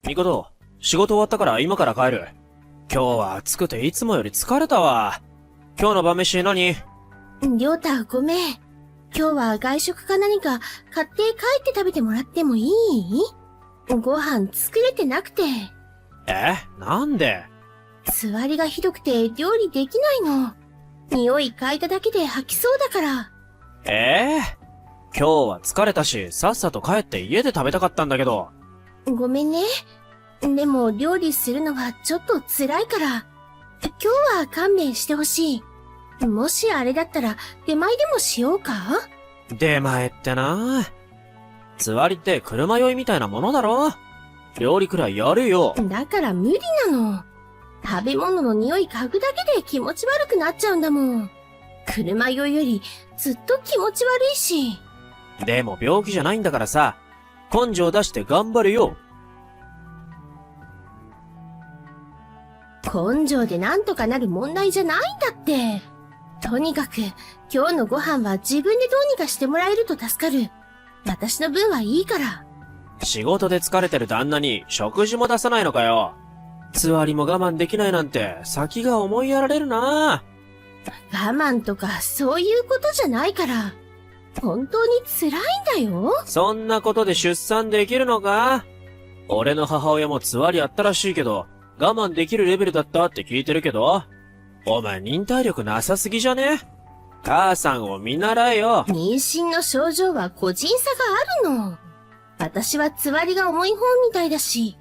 みこと、仕事終わったから今から帰る。今日は暑くていつもより疲れたわ。今日の晩飯何？りょうた、ごめん。今日は外食か何か買って帰って食べてもらってもいい？ご飯作れてなくて。なんで？つわりがひどくて料理できないの。匂い嗅いだだけで吐きそうだから。今日は疲れたし、さっさと帰って家で食べたかったんだけど。ごめんね。でも料理するのはちょっと辛いから、今日は勘弁してほしい。もしあれだったら出前でもしようか？出前ってな。つわりって車酔いみたいなものだろ？料理くらいやるよ。だから無理なの。食べ物の匂い嗅ぐだけで気持ち悪くなっちゃうんだもん。車酔いよりずっと気持ち悪いし。でも病気じゃないんだからさ、根性出して頑張るよ。根性でなんとかなる問題じゃないんだって。とにかく今日のご飯は自分でどうにかしてもらえると助かる。私の分はいいから。仕事で疲れてる旦那に食事も出さないのかよ。つわりも我慢できないなんて先が思いやられるな。我慢とかそういうことじゃないから。本当に辛いんだよ。そんなことで出産できるのか？俺の母親もつわりあったらしいけど、我慢できるレベルだったって聞いてるけど、お前忍耐力なさすぎじゃね？母さんを見習えよ。妊娠の症状は個人差があるの。私はつわりが重い方みたいだし、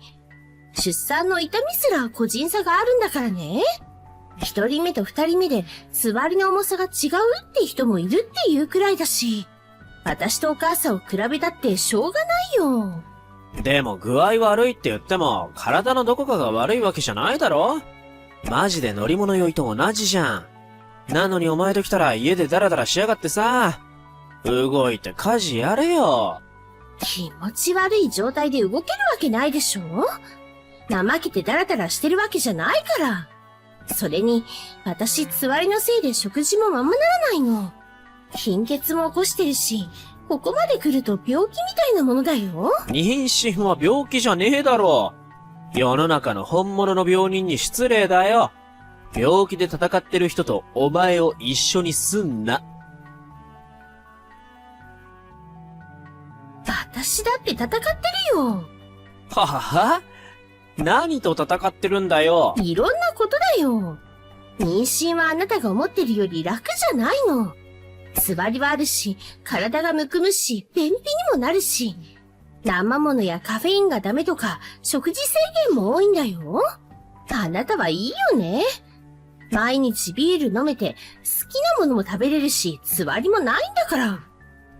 出産の痛みすら個人差があるんだからね。一人目と二人目でつわりの重さが違うって人もいるっていうくらいだし、私とお母さんを比べたってしょうがないよ。でも具合悪いって言っても、体のどこかが悪いわけじゃないだろ？マジで乗り物酔いと同じじゃん。なのにお前と来たら家でダラダラしやがってさ。動いて家事やれよ。気持ち悪い状態で動けるわけないでしょ？怠けてダラダラしてるわけじゃないから。それに、私、つわりのせいで食事もままならないの。貧血も起こしてるし、ここまで来ると病気みたいなものだよ。妊娠は病気じゃねえだろ。世の中の本物の病人に失礼だよ。病気で戦ってる人とお前を一緒にすんな。私だって戦ってるよ。ははは？何と戦ってるんだよ。いろんなことだよ。妊娠はあなたが思ってるより楽じゃないの。つわりはあるし、体がむくむし、便秘にもなるし、生ものやカフェインがダメとか、食事制限も多いんだよ。あなたはいいよね。毎日ビール飲めて、好きなものも食べれるし、つわりもないんだから。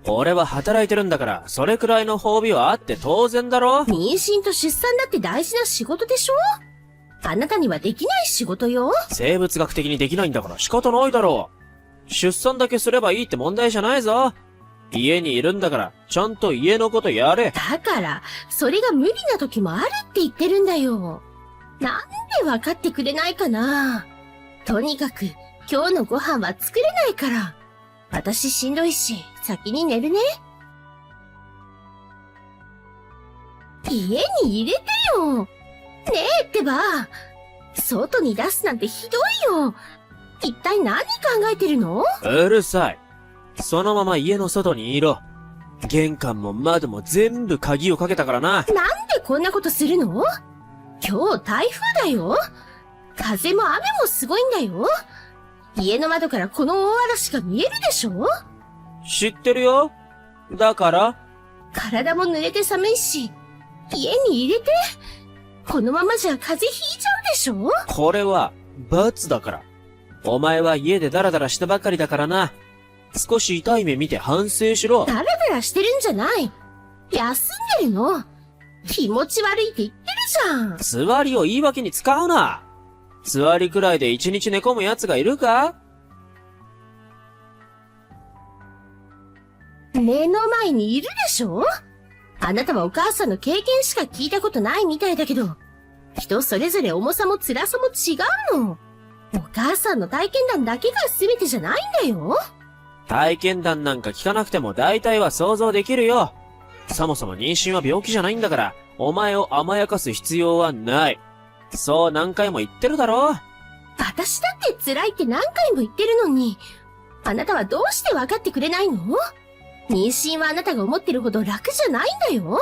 俺は働いてるんだから、それくらいの褒美はあって当然だろ？妊娠と出産だって大事な仕事でしょ？あなたにはできない仕事よ。生物学的にできないんだから仕方ないだろう。出産だけすればいいって問題じゃないぞ。家にいるんだから、ちゃんと家のことやれ。だから、それが無理な時もあるって言ってるんだよ。なんで分かってくれないかな。とにかく、今日のご飯は作れないから。私しんどいし、先に寝るね。家に入れてよ。ねえってば。外に出すなんてひどいよ。一体何考えてるの？うるさい。そのまま家の外にいろ。玄関も窓も全部鍵をかけたからな。なんでこんなことするの？今日台風だよ。風も雨もすごいんだよ。家の窓からこの大嵐が見えるでしょ？知ってるよ。だから体も濡れて寒いし、家に入れて。このままじゃ風邪ひいちゃうでしょ？これは罰だから。お前は家でダラダラしたばかりだからな。少し痛い目見て反省しろ。ダラダラしてるんじゃない。休んでるの。気持ち悪いって言ってるじゃん。つわりを言い訳に使うな。つわりくらいで一日寝込む奴がいるか？目の前にいるでしょ？あなたはお母さんの経験しか聞いたことないみたいだけど、人それぞれ重さも辛さも違うの。お母さんの体験談だけが全てじゃないんだよ。体験談なんか聞かなくても大体は想像できるよ。そもそも妊娠は病気じゃないんだから、お前を甘やかす必要はない。そう何回も言ってるだろ。私だって辛いって何回も言ってるのに、あなたはどうして分かってくれないの？妊娠はあなたが思ってるほど楽じゃないんだよ。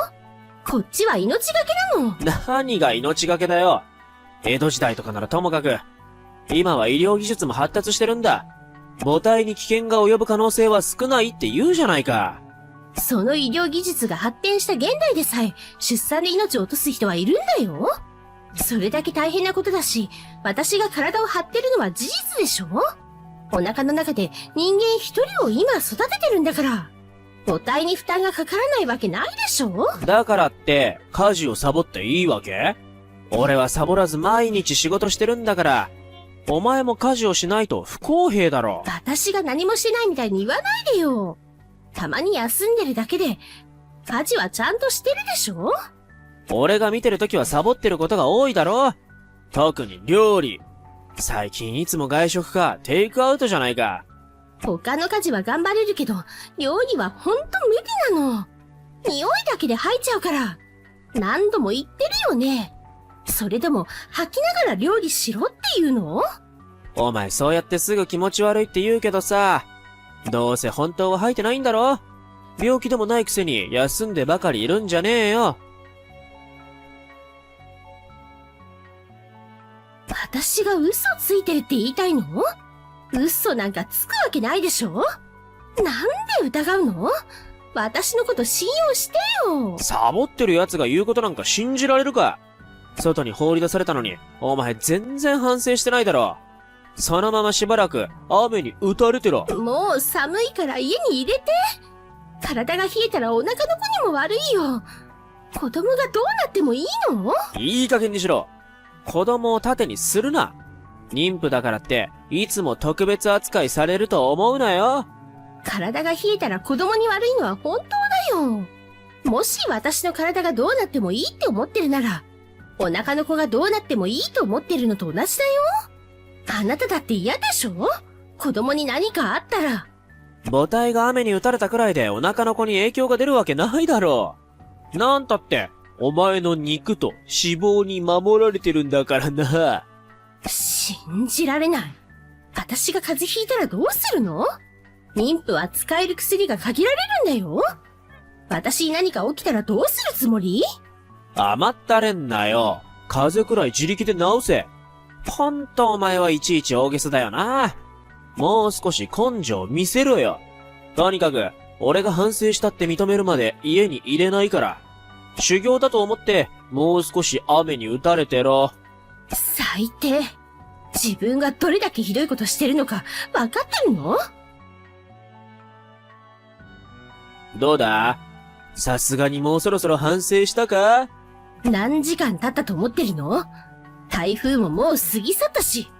こっちは命がけなの。何が命がけだよ。江戸時代とかならともかく、今は医療技術も発達してるんだ。母体に危険が及ぶ可能性は少ないって言うじゃないか。その医療技術が発展した現代でさえ、出産で命を落とす人はいるんだよ。それだけ大変なことだし、私が体を張ってるのは事実でしょ？お腹の中で人間一人を今育ててるんだから。母体に負担がかからないわけないでしょ？だからって、家事をサボっていいわけ？俺はサボらず毎日仕事してるんだから、お前も家事をしないと不公平だろ。私が何もしてないみたいに言わないでよ。たまに休んでるだけで、家事はちゃんとしてるでしょ？俺が見てるときはサボってることが多いだろ。特に料理。最近いつも外食かテイクアウトじゃないか。他の家事は頑張れるけど、料理はほんと無理なの。匂いだけで吐いちゃうから。何度も言ってるよね。それでも吐きながら料理しろって言うの？お前そうやってすぐ気持ち悪いって言うけどさ、どうせ本当は吐いてないんだろ？病気でもないくせに休んでばかりいるんじゃねえよ。私が嘘ついてるって言いたいの？嘘なんかつくわけないでしょ？なんで疑うの？私のこと信用してよ。サボってる奴が言うことなんか信じられるか？外に放り出されたのに、お前全然反省してないだろ。そのまましばらく雨に打たれてろ。もう寒いから家に入れて。体が冷えたらお腹の子にも悪いよ。子供がどうなってもいいの？いい加減にしろ。子供を盾にするな。妊婦だからって、いつも特別扱いされると思うなよ。体が冷えたら子供に悪いのは本当だよ。もし私の体がどうなってもいいって思ってるなら、お腹の子がどうなってもいいと思ってるのと同じだよ。あなただって嫌でしょ？子供に何かあったら。母体が雨に打たれたくらいでお腹の子に影響が出るわけないだろう。なんたって、お前の肉と脂肪に守られてるんだからな。信じられない。私が風邪ひいたらどうするの？妊婦は使える薬が限られるんだよ。私に何か起きたらどうするつもり？甘ったれんなよ。風邪くらい自力で治せ。ほんとお前はいちいち大げさだよな。もう少し根性見せろよ。とにかく、俺が反省したって認めるまで家に入れないから。修行だと思って、もう少し雨に打たれてろ。最低。自分がどれだけひどいことしてるのか分かってるの？どうだ？さすがにもうそろそろ反省したか？何時間経ったと思ってるの？台風ももう過ぎ去ったし。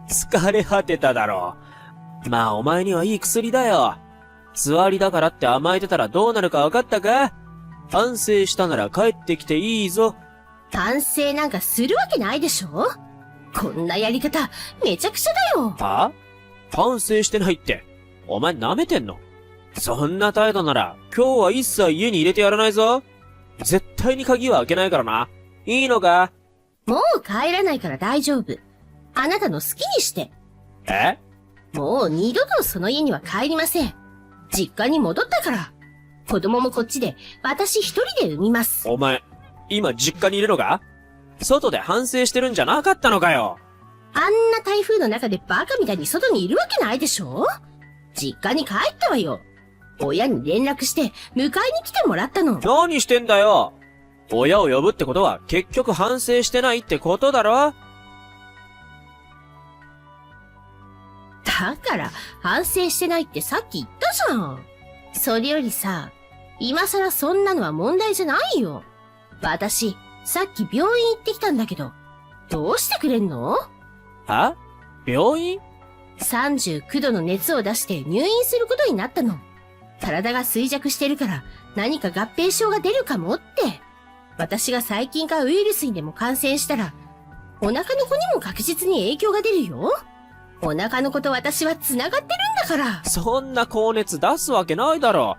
疲れ果てただろう。まあお前にはいい薬だよ。座りだからって甘えてたらどうなるか分かったか？反省したなら帰ってきていいぞ。反省なんかするわけないでしょ？こんなやり方、めちゃくちゃだよ。は？反省してないって、お前舐めてんの？そんな態度なら、今日は一切家に入れてやらないぞ。絶対に鍵は開けないからな。いいのか？もう帰らないから大丈夫。あなたの好きにして。え？もう二度とその家には帰りません。実家に戻ったから。子供もこっちで、私一人で産みます。お前、今実家にいるのか？外で反省してるんじゃなかったのかよ。あんな台風の中でバカみたいに外にいるわけないでしょ？実家に帰ったわよ。親に連絡して迎えに来てもらったの。何してんだよ。親を呼ぶってことは結局反省してないってことだろ？だから反省してないってさっき言ったじゃん。それよりさ、今更そんなのは問題じゃないよ。私、さっき病院行ってきたんだけど、どうしてくれんの？は？病院？ 39 度の熱を出して入院することになったの。体が衰弱してるから何か合併症が出るかもって。私が細菌かウイルスにでも感染したら、お腹の子にも確実に影響が出るよ。お腹の子と私は繋がってるんだから。そんな高熱出すわけないだろ。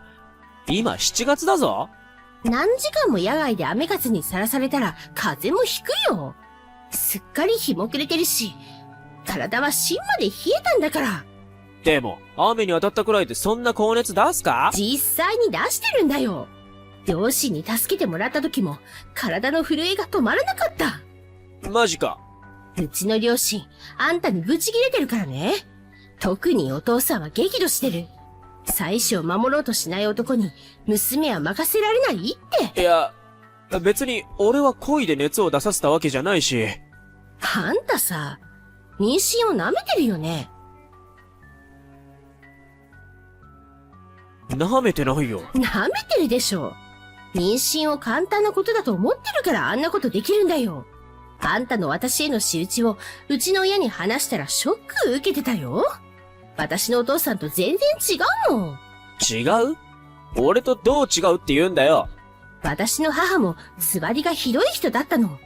今7月だぞ。何時間も野外で雨風にさらされたら風邪もひくよ。すっかり日も暮れてるし、体は芯まで冷えたんだから。でも、雨に当たったくらいでそんな高熱出すか？実際に出してるんだよ。両親に助けてもらった時も、体の震えが止まらなかった。マジか。うちの両親、あんたにブチ切れてるからね。特にお父さんは激怒してる。妻子を守ろうとしない男に、娘は任せられないって。いや、別に俺は恋で熱を出させたわけじゃないし。あんたさ、妊娠を舐めてるよね。舐めてないよ。舐めてるでしょ。妊娠を簡単なことだと思ってるからあんなことできるんだよ。あんたの私への仕打ちをうちの親に話したらショック受けてたよ。私のお父さんと全然違うもん。違う？俺とどう違うって言うんだよ。私の母もつわりがひどい人だったの。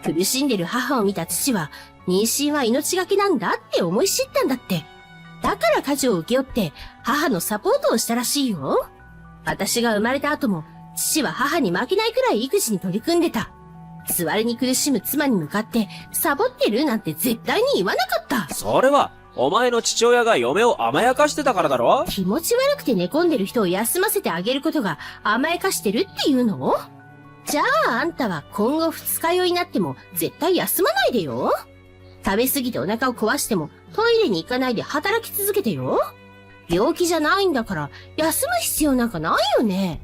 苦しんでる母を見た父は妊娠は命がけなんだって思い知ったんだって。だから家事を請け負って母のサポートをしたらしいよ。私が生まれた後も父は母に負けないくらい育児に取り組んでた。つわりに苦しむ妻に向かってサボってるなんて絶対に言わなかった。それはお前の父親が嫁を甘やかしてたからだろ？気持ち悪くて寝込んでる人を休ませてあげることが甘やかしてるっていうの？じゃああんたは今後二日酔いになっても絶対休まないでよ。食べ過ぎてお腹を壊してもトイレに行かないで働き続けてよ。病気じゃないんだから休む必要なんかないよね。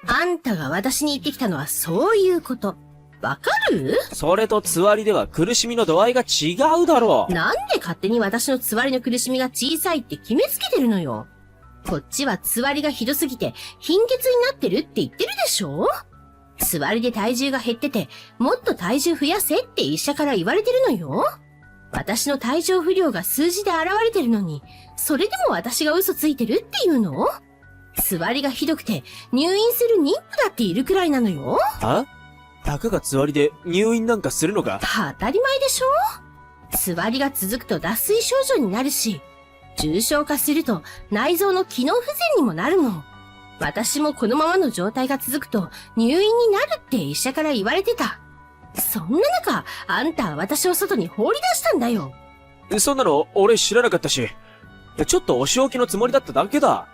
あんたが私に言ってきたのはそういうこと。わかる？それとつわりでは苦しみの度合いが違うだろう。なんで勝手に私のつわりの苦しみが小さいって決めつけてるのよ。こっちはつわりがひどすぎて貧血になってるって言ってるでしょ？つわりで体重が減っててもっと体重増やせって医者から言われてるのよ。私の体調不良が数字で現れてるのに、それでも私が嘘ついてるっていうの？つわりがひどくて入院する妊婦だっているくらいなのよ。は？たかがつわりで入院なんかするのか？当たり前でしょ？つわりが続くと脱水症状になるし、重症化すると内臓の機能不全にもなるの。私もこのままの状態が続くと入院になるって医者から言われてた。そんな中、あんたは私を外に放り出したんだよ。そんなの俺知らなかったし、ちょっとお仕置きのつもりだっただけだ。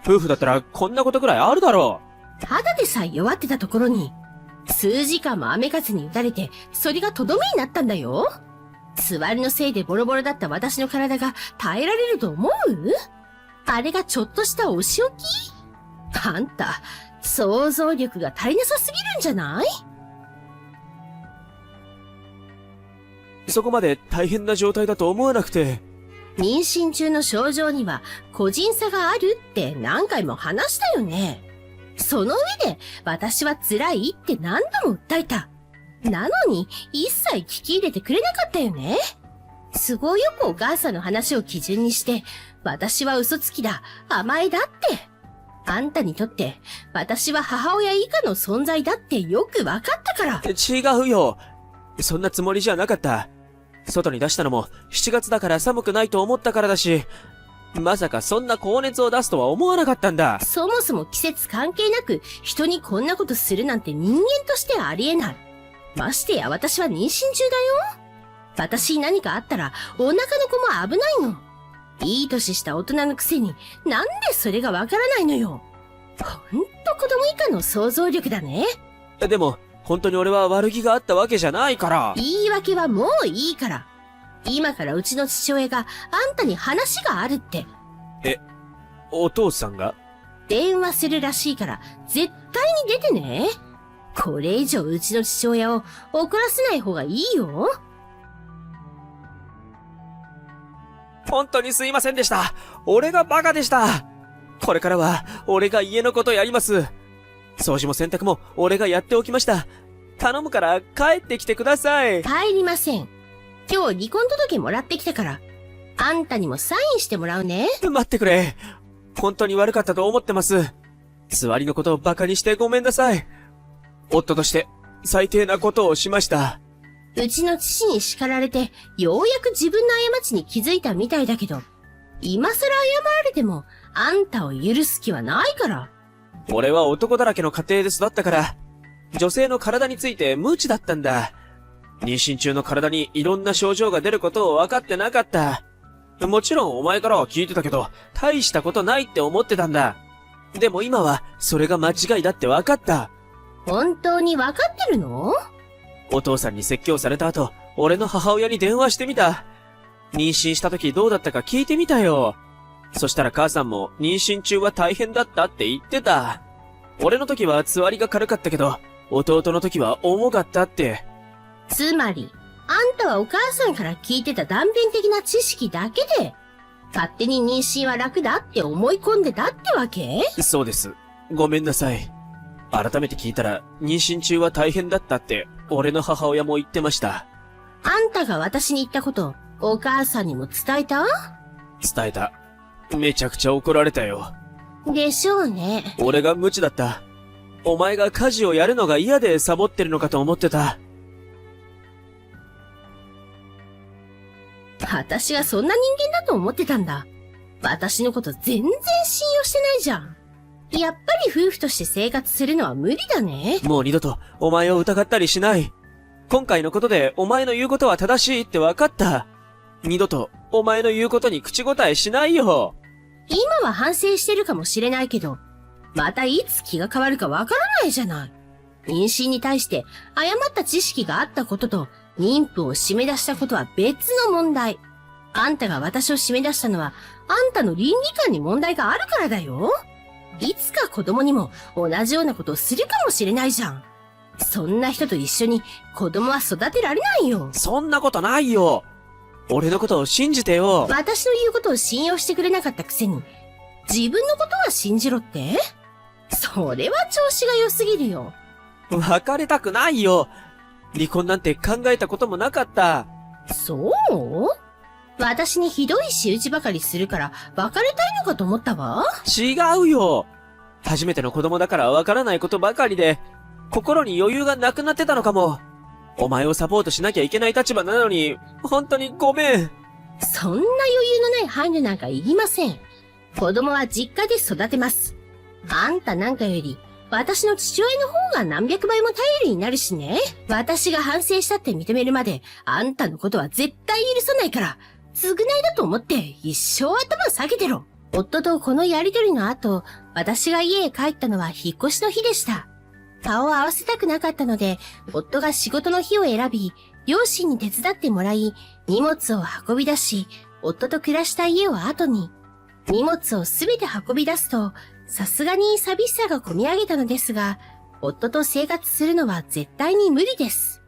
夫婦だったらこんなことくらいあるだろう。ただでさえ弱ってたところに、数時間も雨風に打たれて、それがとどめになったんだよ。つわりのせいでボロボロだった私の体が耐えられると思う？あれがちょっとしたお仕置き？あんた、想像力が足りなさすぎるんじゃない？そこまで大変な状態だと思わなくて。妊娠中の症状には個人差があるって何回も話したよね。その上で私は辛いって何度も訴えた。なのに一切聞き入れてくれなかったよね。都合よくお母さんの話を基準にして私は嘘つきだ、甘えだって。あんたにとって私は母親以下の存在だってよくわかったから。違うよ。そんなつもりじゃなかった。外に出したのも7月だから寒くないと思ったからだし、まさかそんな高熱を出すとは思わなかったんだ。そもそも季節関係なく人にこんなことするなんて人間としてありえない。ましてや私は妊娠中だよ。私に何かあったらお腹の子も危ないの。いい年した大人のくせになんでそれがわからないのよ。ほんと子供以下の想像力だね。でも本当に俺は悪気があったわけじゃないから。言い訳はもういいから。今からうちの父親があんたに話があるって。お父さんが？電話するらしいから絶対に出てね。これ以上うちの父親を怒らせない方がいいよ。本当にすいませんでした。俺がバカでした。これからは俺が家のことやります。掃除も洗濯も俺がやっておきました。頼むから帰ってきてください。帰りません。今日離婚届もらってきたから、あんたにもサインしてもらうね。待ってくれ。本当に悪かったと思ってます。つわりのことをバカにしてごめんなさい。夫として最低なことをしました。うちの父に叱られて、ようやく自分の過ちに気づいたみたいだけど、今更謝られても、あんたを許す気はないから。俺は男だらけの家庭で育ったから、女性の体について無知だったんだ。妊娠中の体にいろんな症状が出ることを分かってなかった。もちろんお前からは聞いてたけど、大したことないって思ってたんだ。でも今は、それが間違いだって分かった。本当に分かってるの？お父さんに説教された後、俺の母親に電話してみた。妊娠した時どうだったか聞いてみたよ。そしたら母さんも妊娠中は大変だったって言ってた。俺の時はつわりが軽かったけど、弟の時は重かったって。つまり、あんたはお母さんから聞いてた断片的な知識だけで、勝手に妊娠は楽だって思い込んでたってわけ？そうです。ごめんなさい。改めて聞いたら、妊娠中は大変だったって、俺の母親も言ってました。あんたが私に言ったこと、お母さんにも伝えた？伝えた。めちゃくちゃ怒られたよ。でしょうね。俺が無知だった。お前が家事をやるのが嫌でサボってるのかと思ってた。私がそんな人間だと思ってたんだ。私のこと全然信用してないじゃん。やっぱり夫婦として生活するのは無理だね。もう二度とお前を疑ったりしない。今回のことでお前の言うことは正しいって分かった。二度とお前の言うことに口答えしないよ。今は反省してるかもしれないけど、またいつ気が変わるかわからないじゃない。妊娠に対して誤った知識があったことと、妊婦を締め出したことは別の問題。あんたが私を締め出したのは、あんたの倫理観に問題があるからだよ。いつか子供にも同じようなことをするかもしれないじゃん。そんな人と一緒に子供は育てられないよ。そんなことないよ。俺のことを信じてよ。私の言うことを信用してくれなかったくせに、自分のことは信じろって？それは調子が良すぎるよ。別れたくないよ。離婚なんて考えたこともなかった。そう？私にひどい仕打ちばかりするから別れたいのかと思ったわ。違うよ。初めての子供だからわからないことばかりで、心に余裕がなくなってたのかも。お前をサポートしなきゃいけない立場なのに、本当にごめん。そんな余裕のない配慮なんかいりません。子供は実家で育てます。あんたなんかより、私の父親の方が何百倍も頼りになるしね。私が反省したって認めるまで、あんたのことは絶対許さないから、償いだと思って一生頭下げてろ。夫とこのやりとりの後、私が家へ帰ったのは引っ越しの日でした。顔を合わせたくなかったので、夫が仕事の日を選び、両親に手伝ってもらい、荷物を運び出し、夫と暮らした家を後に、荷物をすべて運び出すと、さすがに寂しさがこみ上げたのですが、夫と生活するのは絶対に無理です。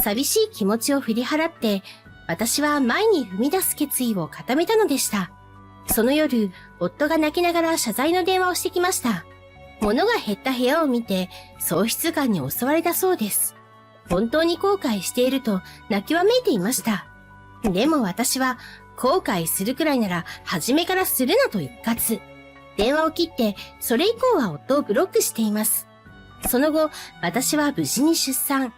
寂しい気持ちを振り払って、私は前に踏み出す決意を固めたのでした。その夜、夫が泣きながら謝罪の電話をしてきました。物が減った部屋を見て、喪失感に襲われたそうです。本当に後悔していると泣きわめいていました。でも私は、後悔するくらいなら初めからするなと一括。電話を切って、それ以降は夫をブロックしています。その後、私は無事に出産。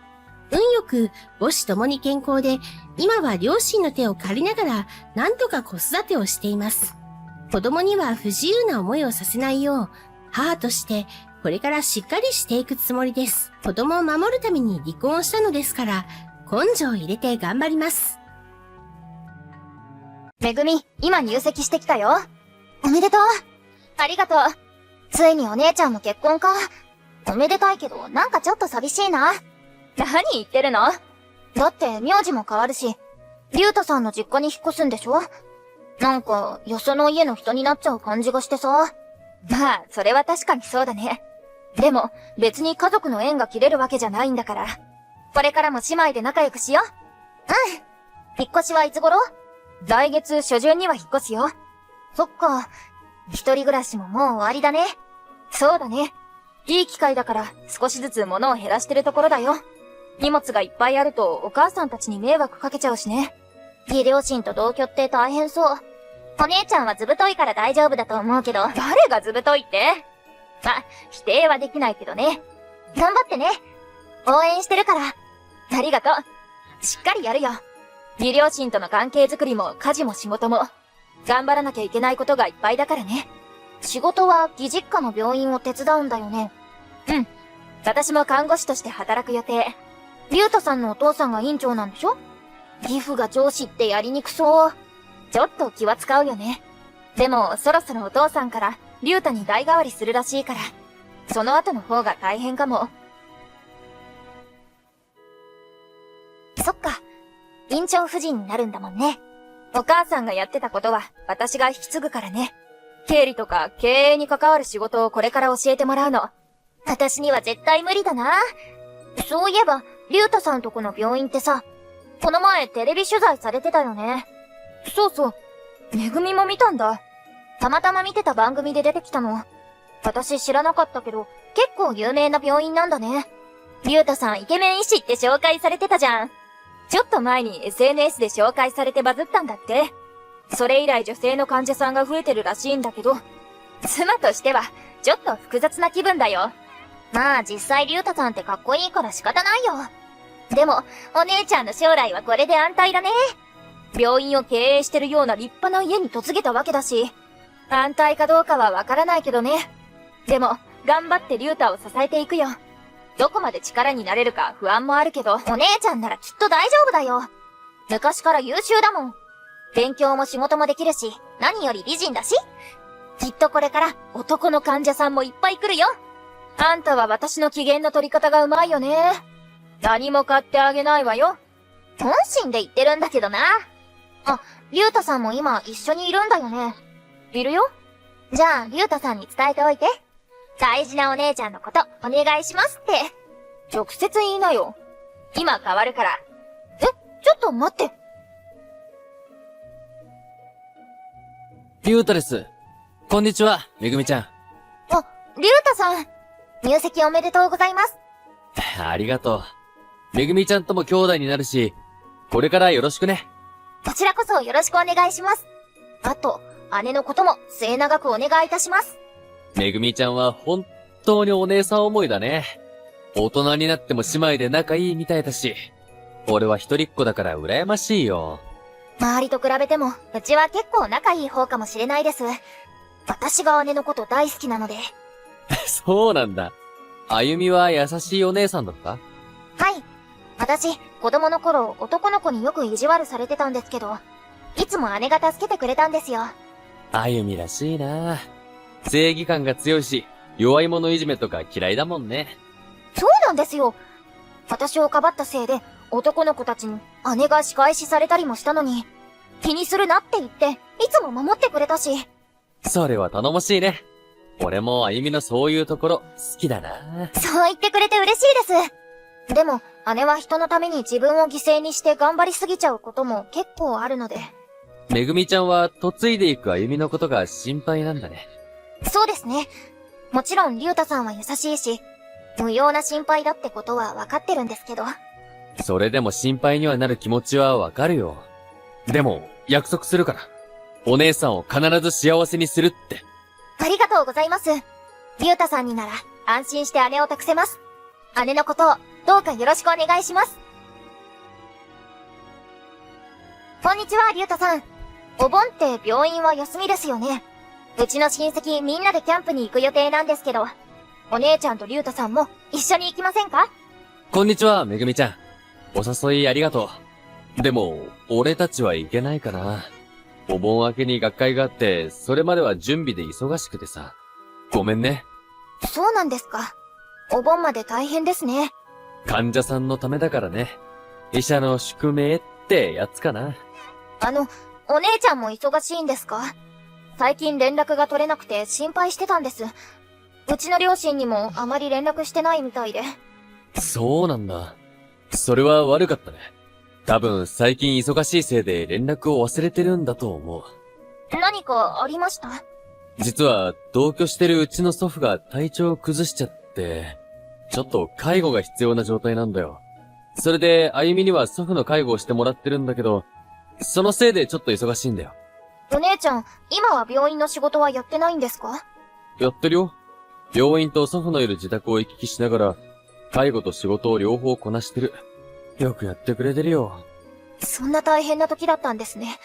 運よく母子ともに健康で、今は両親の手を借りながら何とか子育てをしています。子供には不自由な思いをさせないよう、母としてこれからしっかりしていくつもりです。子供を守るために離婚をしたのですから、根性を入れて頑張ります。めぐみ、今入籍してきたよ。おめでとう。ありがとう。ついにお姉ちゃんも結婚か。おめでたいけど、なんかちょっと寂しいな。何言ってるの？だって、名字も変わるし、りゅうたさんの実家に引っ越すんでしょ？なんか、よその家の人になっちゃう感じがしてさ。まあ、それは確かにそうだね。でも、別に家族の縁が切れるわけじゃないんだから。これからも姉妹で仲良くしよう。うん。引っ越しはいつ頃？来月初旬には引っ越すよ。そっか。一人暮らしももう終わりだね。そうだね。いい機会だから少しずつ物を減らしてるところだよ。荷物がいっぱいあるとお母さんたちに迷惑かけちゃうしね。義両親と同居って大変そう。お姉ちゃんはずぶといから大丈夫だと思うけど。誰がずぶといって？ま、否定はできないけどね。頑張ってね。応援してるから。ありがとう。しっかりやるよ。義両親との関係づくりも家事も仕事も。頑張らなきゃいけないことがいっぱいだからね。仕事は義実家の病院を手伝うんだよね。うん。私も看護師として働く予定。リュウタさんのお父さんが院長なんでしょ？義父が上司ってやりにくそう。ちょっと気は使うよね。でも、そろそろお父さんからリュウタに代替わりするらしいから、その後の方が大変かも。そっか。院長夫人になるんだもんね。お母さんがやってたことは私が引き継ぐからね。経理とか経営に関わる仕事をこれから教えてもらうの。私には絶対無理だな。そういえば、リュウタさんとこの病院ってさ、この前テレビ取材されてたよね。そうそう。めぐみも見たんだ。たまたま見てた番組で出てきたの。私知らなかったけど、結構有名な病院なんだね。リュウタさんイケメン医師って紹介されてたじゃん。ちょっと前に SNS で紹介されてバズったんだって。それ以来女性の患者さんが増えてるらしいんだけど、妻としてはちょっと複雑な気分だよ。まあ実際リュウタさんってかっこいいから仕方ないよ。でも、お姉ちゃんの将来はこれで安泰だね。病院を経営してるような立派な家に嫁げたわけだし、安泰かどうかはわからないけどね。でも、頑張ってリュウタを支えていくよ。どこまで力になれるか不安もあるけど、お姉ちゃんならきっと大丈夫だよ。昔から優秀だもん。勉強も仕事もできるし、何より美人だし。きっとこれから男の患者さんもいっぱい来るよ。あんたは私の機嫌の取り方がうまいよね。何も買ってあげないわよ。本心で言ってるんだけどな。あ、リュウタさんも今一緒にいるんだよね。いるよ。じゃあ、リュウタさんに伝えておいて。大事なお姉ちゃんのことお願いしますって。直接言いなよ。今変わるから。ちょっと待って。リュウタです。こんにちは、めぐみちゃん。あ、リュウタさん。入籍おめでとうございます。ありがとう。めぐみちゃんとも兄弟になるし、これからよろしくね。こちらこそよろしくお願いします。あと、姉のことも末永くお願いいたします。めぐみちゃんは本当にお姉さん思いだね。大人になっても姉妹で仲いいみたいだし、俺は一人っ子だから羨ましいよ。周りと比べても、うちは結構仲いい方かもしれないです。私が姉のこと大好きなので。そうなんだ。あゆみは優しいお姉さんだった？はい。私、子供の頃、男の子によく意地悪されてたんですけど、いつも姉が助けてくれたんですよ。あゆみらしいな。正義感が強いし、弱い者いじめとか嫌いだもんね。そうなんですよ。私をかばったせいで、男の子たちに姉が仕返しされたりもしたのに、気にするなって言って、いつも守ってくれたし。それは頼もしいね。俺もあゆみのそういうところ好きだな。そう言ってくれて嬉しいです。でも、姉は人のために自分を犠牲にして頑張りすぎちゃうことも結構あるので。めぐみちゃんは嫁いでいくあゆみのことが心配なんだね。そうですね。もちろん、リュウタさんは優しいし、無用な心配だってことは分かってるんですけど。それでも心配にはなる気持ちはわかるよ。でも、約束するから。お姉さんを必ず幸せにするって。ありがとうございます。リュウタさんになら安心して姉を託せます。姉のことをどうかよろしくお願いします。こんにちは、リュウタさん。お盆って病院は休みですよね。うちの親戚みんなでキャンプに行く予定なんですけど、お姉ちゃんとリュウタさんも一緒に行きませんか？こんにちは、めぐみちゃん。お誘いありがとう。でも、俺たちは行けないかな。お盆明けに学会があって、それまでは準備で忙しくてさ。ごめんね。そうなんですか。お盆まで大変ですね。患者さんのためだからね。医者の宿命ってやつかな。お姉ちゃんも忙しいんですか？最近連絡が取れなくて心配してたんです。うちの両親にもあまり連絡してないみたいで。そうなんだ。それは悪かったね。多分最近忙しいせいで連絡を忘れてるんだと思う。何かありました？実は同居してるうちの祖父が体調を崩しちゃって、ちょっと介護が必要な状態なんだよ。それで、あゆみには祖父の介護をしてもらってるんだけど、そのせいでちょっと忙しいんだよ。お姉ちゃん、今は病院の仕事はやってないんですか？やってるよ。病院と祖父のいる自宅を行き来しながら、介護と仕事を両方こなしてる。よくやってくれてるよ。そんな大変な時だったんですね。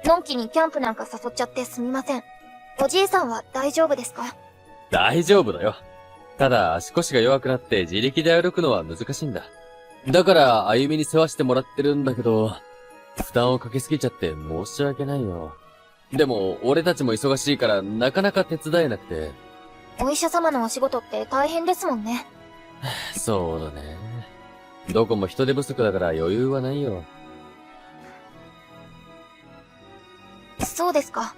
のんきにキャンプなんか誘っちゃってすみません。おじいさんは大丈夫ですか？大丈夫だよ。ただ足腰が弱くなって自力で歩くのは難しいんだ。だからあゆみに世話してもらってるんだけど、負担をかけすぎちゃって申し訳ないよ。でも俺たちも忙しいからなかなか手伝えなくて。お医者様のお仕事って大変ですもんね。そうだね。どこも人手不足だから余裕はないよ。そうですか。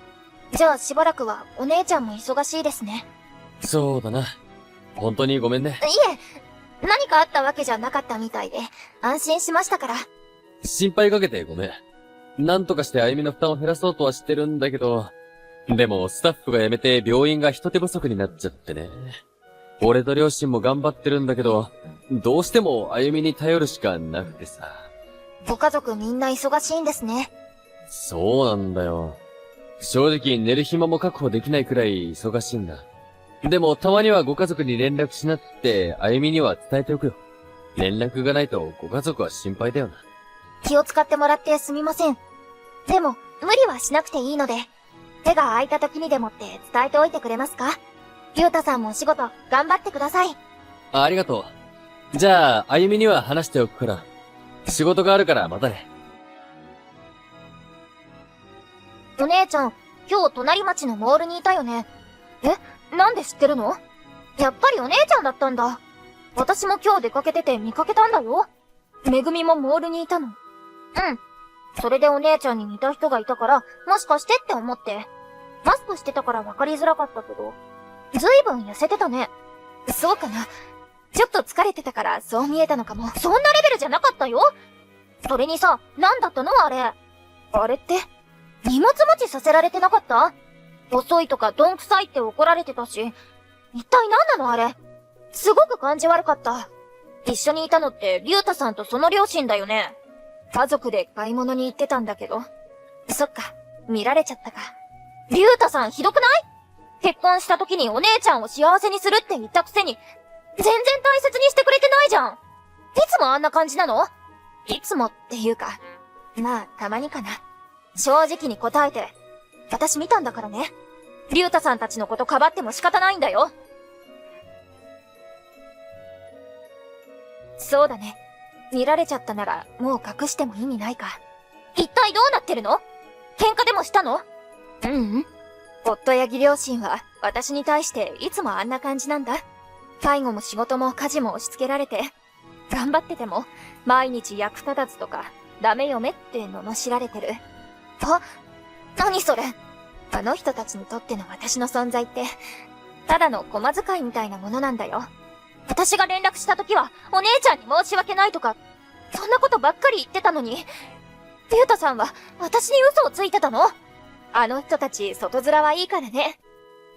じゃあしばらくはお姉ちゃんも忙しいですね。そうだな。本当にごめんね。いえ、何かあったわけじゃなかったみたいで、安心しましたから。心配かけてごめん。なんとかしてあゆみの負担を減らそうとはしてるんだけど、でもスタッフが辞めて病院が人手不足になっちゃってね。俺と両親も頑張ってるんだけど、どうしてもあゆみに頼るしかなくてさ。ご家族みんな忙しいんですね。そうなんだよ。正直寝る暇も確保できないくらい忙しいんだ。でもたまにはご家族に連絡しなってあゆみには伝えておくよ。連絡がないとご家族は心配だよな。気を使ってもらってすみません。でも、無理はしなくていいので、手が空いた時にでもって伝えておいてくれますか？ゆうたさんもお仕事頑張ってください。ありがとう。じゃあ、あゆみには話しておくから。仕事があるからまたね。お姉ちゃん、今日隣町のモールにいたよね。え、なんで知ってるの？やっぱりお姉ちゃんだったんだ。私も今日出かけてて見かけたんだよ。めぐみもモールにいたの。うん。それでお姉ちゃんに似た人がいたから、もしかしてって思って。マスクしてたから分かりづらかったけど。ずいぶん痩せてたね。そうかな。ちょっと疲れてたからそう見えたのかも。そんなレベルじゃなかったよ。それにさ、なんだったのあれ。あれって、荷物持ちさせられてなかった？遅いとかどんくさいって怒られてたし。一体何なのあれ。すごく感じ悪かった。一緒にいたのってリュウタさんとその両親だよね。家族で買い物に行ってたんだけど。そっか、見られちゃったか。リュウタさんひどくない？結婚した時にお姉ちゃんを幸せにするって言ったくせに、全然大切にしてくれてないじゃん。いつもあんな感じなの？いつもっていうか、まあ、たまにかな。正直に答えて。私見たんだからね。リュウタさんたちのことかばっても仕方ないんだよ。そうだね。見られちゃったなら、もう隠しても意味ないか。一体どうなってるの？喧嘩でもしたの？夫や義両親は、私に対していつもあんな感じなんだ。介護も仕事も家事も押し付けられて、頑張ってても、毎日役立たずとか、ダメ嫁って罵られてる。何それ？あの人たちにとっての私の存在って、ただの駒遣いみたいなものなんだよ。私が連絡した時は、お姉ちゃんに申し訳ないとか、そんなことばっかり言ってたのに、ゆうたさんは私に嘘をついてたの？あの人たち外面はいいからね。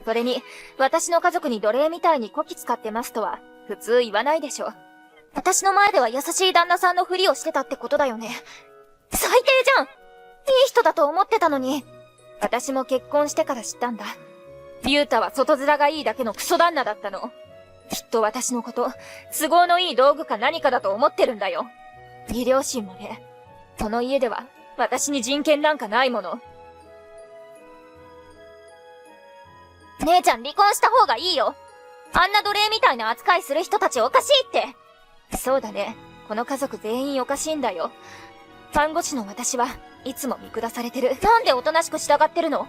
それに、私の家族に奴隷みたいにこき使ってますとは、普通言わないでしょ。私の前では優しい旦那さんのふりをしてたってことだよね。最低じゃん！いい人だと思ってたのに。私も結婚してから知ったんだ。リュウタは外面がいいだけのクソ旦那だったの。きっと私のこと、都合のいい道具か何かだと思ってるんだよ。義両親もね。この家では、私に人権なんかないもの。姉ちゃん離婚した方がいいよ。あんな奴隷みたいな扱いする人たちおかしいって。そうだね。この家族全員おかしいんだよ。看護師の私はいつも見下されてる。なんでおとなしく従ってるの？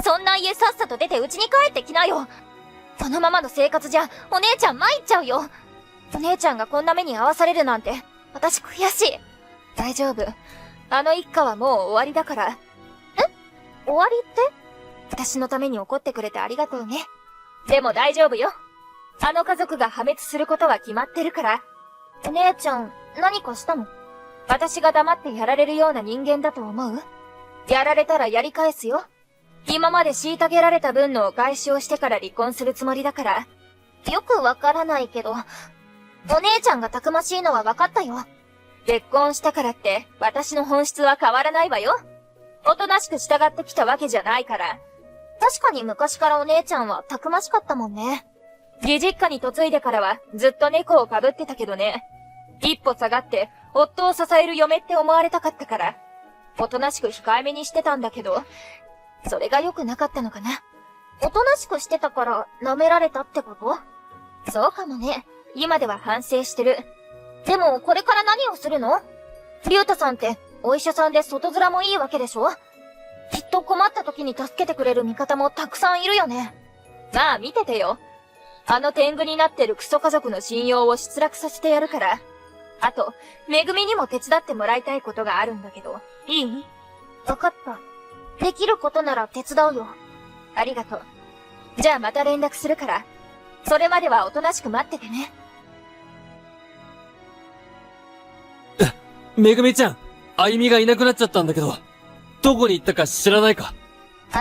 そんな家さっさと出て家に帰ってきなよ。このままの生活じゃお姉ちゃん参っちゃうよ。お姉ちゃんがこんな目に遭わされるなんて私悔しい。大丈夫。あの一家はもう終わりだから。終わりって？私のために怒ってくれてありがとうね。でも大丈夫よ。あの家族が破滅することは決まってるから。お姉ちゃん、何かしたの？私が黙ってやられるような人間だと思う？やられたらやり返すよ。今まで虐げられた分のお返しをしてから離婚するつもりだから。よくわからないけど、お姉ちゃんがたくましいのはわかったよ。結婚したからって私の本質は変わらないわよ。おとなしく従ってきたわけじゃないから。確かに昔からお姉ちゃんはたくましかったもんね。義実家に嫁いでからはずっと猫を被ってたけどね。一歩下がって夫を支える嫁って思われたかったから、おとなしく控えめにしてたんだけど、それが良くなかったのかな。おとなしくしてたから舐められたってこと？そうかもね。今では反省してる。でも、これから何をするの？リュウタさんって、お医者さんで外面もいいわけでしょ？きっと困った時に助けてくれる味方もたくさんいるよね。まあ、見ててよ。あの天狗になってるクソ家族の信用を失落させてやるから。あと、めぐみにも手伝ってもらいたいことがあるんだけど、いい？わかった。できることなら手伝うよ。ありがとう。じゃあまた連絡するから。それまではおとなしく待っててね。めぐみちゃん、あゆみがいなくなっちゃったんだけど、どこに行ったか知らないか？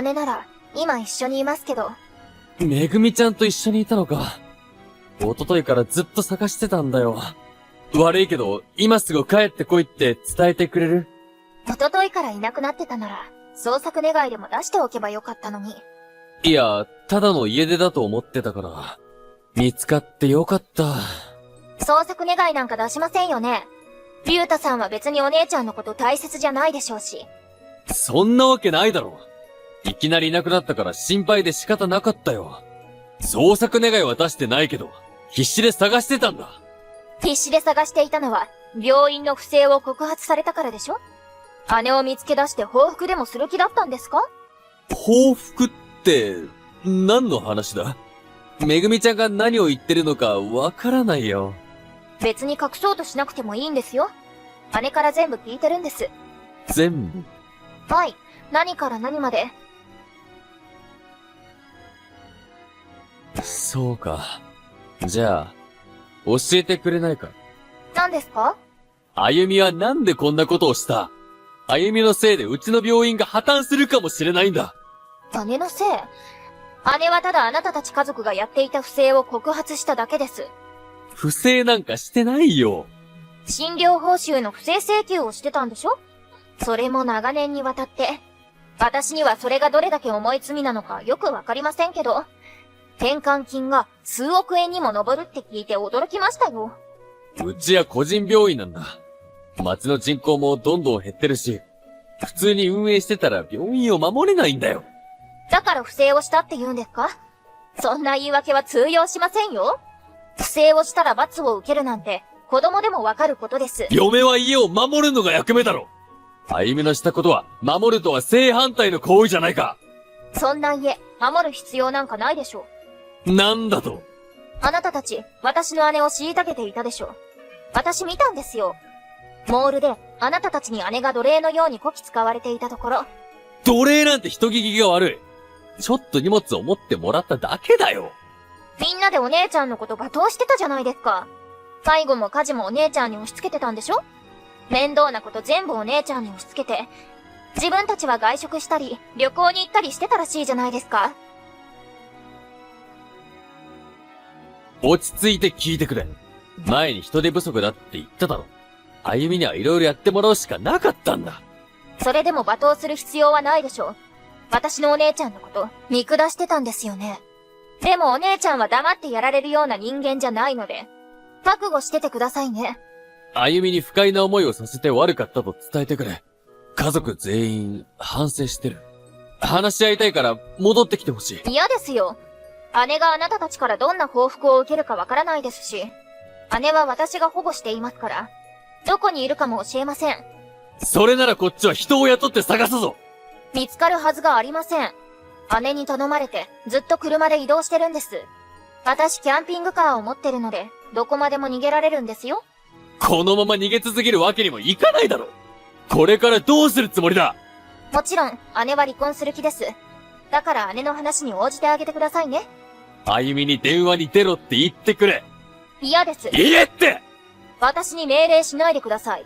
姉なら、今一緒にいますけど。めぐみちゃんと一緒にいたのか。一昨日からずっと探してたんだよ。悪いけど、今すぐ帰ってこいって伝えてくれる？一昨日からいなくなってたなら、捜索願いでも出しておけばよかったのに。いや、ただの家出だと思ってたから。見つかってよかった。捜索願いなんか出しませんよね。リュウタさんは別にお姉ちゃんのこと大切じゃないでしょうし。そんなわけないだろ。いきなりいなくなったから心配で仕方なかったよ。捜索願いは出してないけど、必死で探してたんだ。必死で探していたのは、病院の不正を告発されたからでしょ？姉を見つけ出して報復でもする気だったんですか？報復って、何の話だ？めぐみちゃんが何を言ってるのかわからないよ。別に隠そうとしなくてもいいんですよ。姉から全部聞いてるんです。全部？はい。何から何まで。そうか。じゃあ、教えてくれないか？何ですか？あゆみはなんでこんなことをした？あゆみのせいでうちの病院が破綻するかもしれないんだ。姉のせい？姉はただあなたたち家族がやっていた不正を告発しただけです。不正なんかしてないよ。診療報酬の不正請求をしてたんでしょ？それも長年にわたって。私にはそれがどれだけ重い罪なのかよくわかりませんけど、転換金が数億円にも上るって聞いて驚きましたよ。うちは個人病院なんだ。町の人口もどんどん減ってるし、普通に運営してたら病院を守れないんだよ。だから不正をしたって言うんですか？そんな言い訳は通用しませんよ。不正をしたら罰を受けるなんて子供でもわかることです。嫁は家を守るのが役目だろ。あゆみのしたことは守るとは正反対の行為じゃないか。そんな家、守る必要なんかないでしょなんだと？あなたたち、私の姉を虐げていたでしょ。私見たんですよ。モールで、あなたたちに姉が奴隷のようにこき使われていたところ。奴隷なんて人聞きが悪い。ちょっと荷物を持ってもらっただけだよ。みんなでお姉ちゃんのこと罵倒してたじゃないですか。介護も家事もお姉ちゃんに押し付けてたんでしょ？面倒なこと全部お姉ちゃんに押し付けて、自分たちは外食したり、旅行に行ったりしてたらしいじゃないですか。落ち着いて聞いてくれ。前に人手不足だって言っただろ。あゆみにはいろいろやってもらうしかなかったんだ。それでも罵倒する必要はないでしょ。私のお姉ちゃんのこと、見下してたんですよね。でもお姉ちゃんは黙ってやられるような人間じゃないので、覚悟しててくださいね。あゆみに不快な思いをさせて悪かったと伝えてくれ。家族全員反省してる。話し合いたいから戻ってきてほしい。嫌ですよ。姉があなたたちからどんな報復を受けるかわからないですし、姉は私が保護していますから、どこにいるかも教えません。それならこっちは人を雇って探すぞ。見つかるはずがありません。姉に頼まれてずっと車で移動してるんです。私キャンピングカーを持ってるので、どこまでも逃げられるんですよ。このまま逃げ続けるわけにもいかないだろ。これからどうするつもりだ？もちろん、姉は離婚する気です。だから姉の話に応じてあげてくださいね。あゆみに電話に出ろって言ってくれ。嫌です。言えって！私に命令しないでください。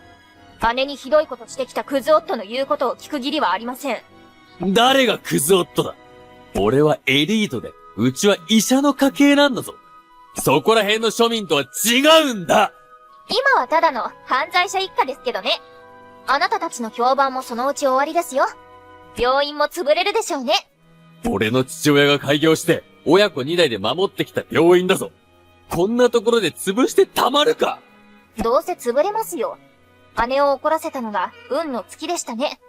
姉にひどいことしてきたクズ夫の言うことを聞く義理はありません。誰がクズ夫だ？俺はエリートで、うちは医者の家系なんだぞ。そこら辺の庶民とは違うんだ。今はただの犯罪者一家ですけどね。あなたたちの評判もそのうち終わりですよ。病院も潰れるでしょうね。俺の父親が開業して、親子2代で守ってきた病院だぞ。こんなところで潰してたまるか。どうせ潰れますよ。姉を怒らせたのが運の尽きでしたね。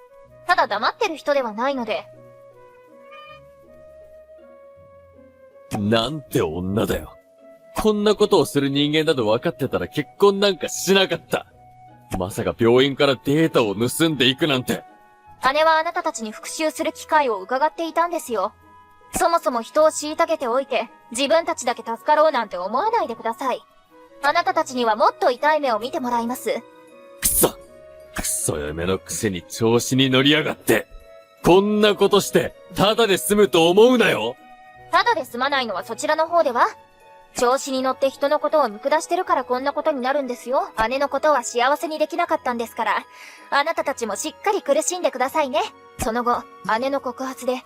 ただ黙ってる人ではないので。なんて女だよ。こんなことをする人間だと分かってたら結婚なんかしなかった。まさか病院からデータを盗んでいくなんて。姉はあなたたちに復讐する機会を伺っていたんですよ。そもそも人を虐げておいて、自分たちだけ助かろうなんて思わないでください。あなたたちにはもっと痛い目を見てもらいます。クソ嫁のくせに調子に乗りやがって。こんなことして、ただで済むと思うなよ。ただで済まないのはそちらの方では？調子に乗って人のことを見下してるからこんなことになるんですよ。姉のことは幸せにできなかったんですから、あなたたちもしっかり苦しんでくださいね。その後、姉の告発で、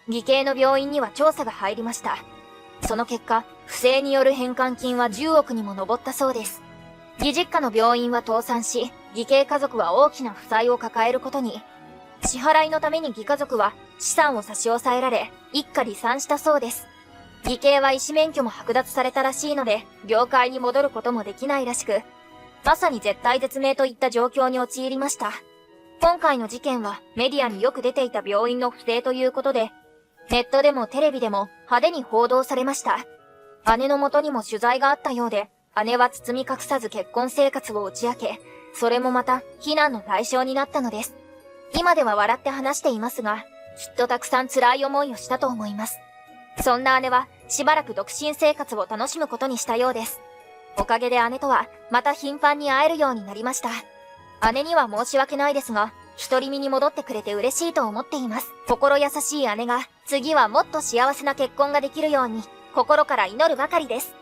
義兄の病院には調査が入りました。その結果、不正による返還金は10億にも上ったそうです。義実家の病院は倒産し、義兄家族は大きな負債を抱えることに。支払いのために義家族は資産を差し押さえられ、一家離散したそうです。義兄は医師免許も剥奪されたらしいので、業界に戻ることもできないらしく、まさに絶体絶命といった状況に陥りました。今回の事件はメディアによく出ていた病院の不正ということで、ネットでもテレビでも派手に報道されました。姉の元にも取材があったようで、姉は包み隠さず結婚生活を打ち明け、それもまた非難の対象になったのです。今では笑って話していますが、きっとたくさん辛い思いをしたと思います。そんな姉はしばらく独身生活を楽しむことにしたようです。おかげで姉とはまた頻繁に会えるようになりました。姉には申し訳ないですが、独り身に戻ってくれて嬉しいと思っています。心優しい姉が次はもっと幸せな結婚ができるように心から祈るばかりです。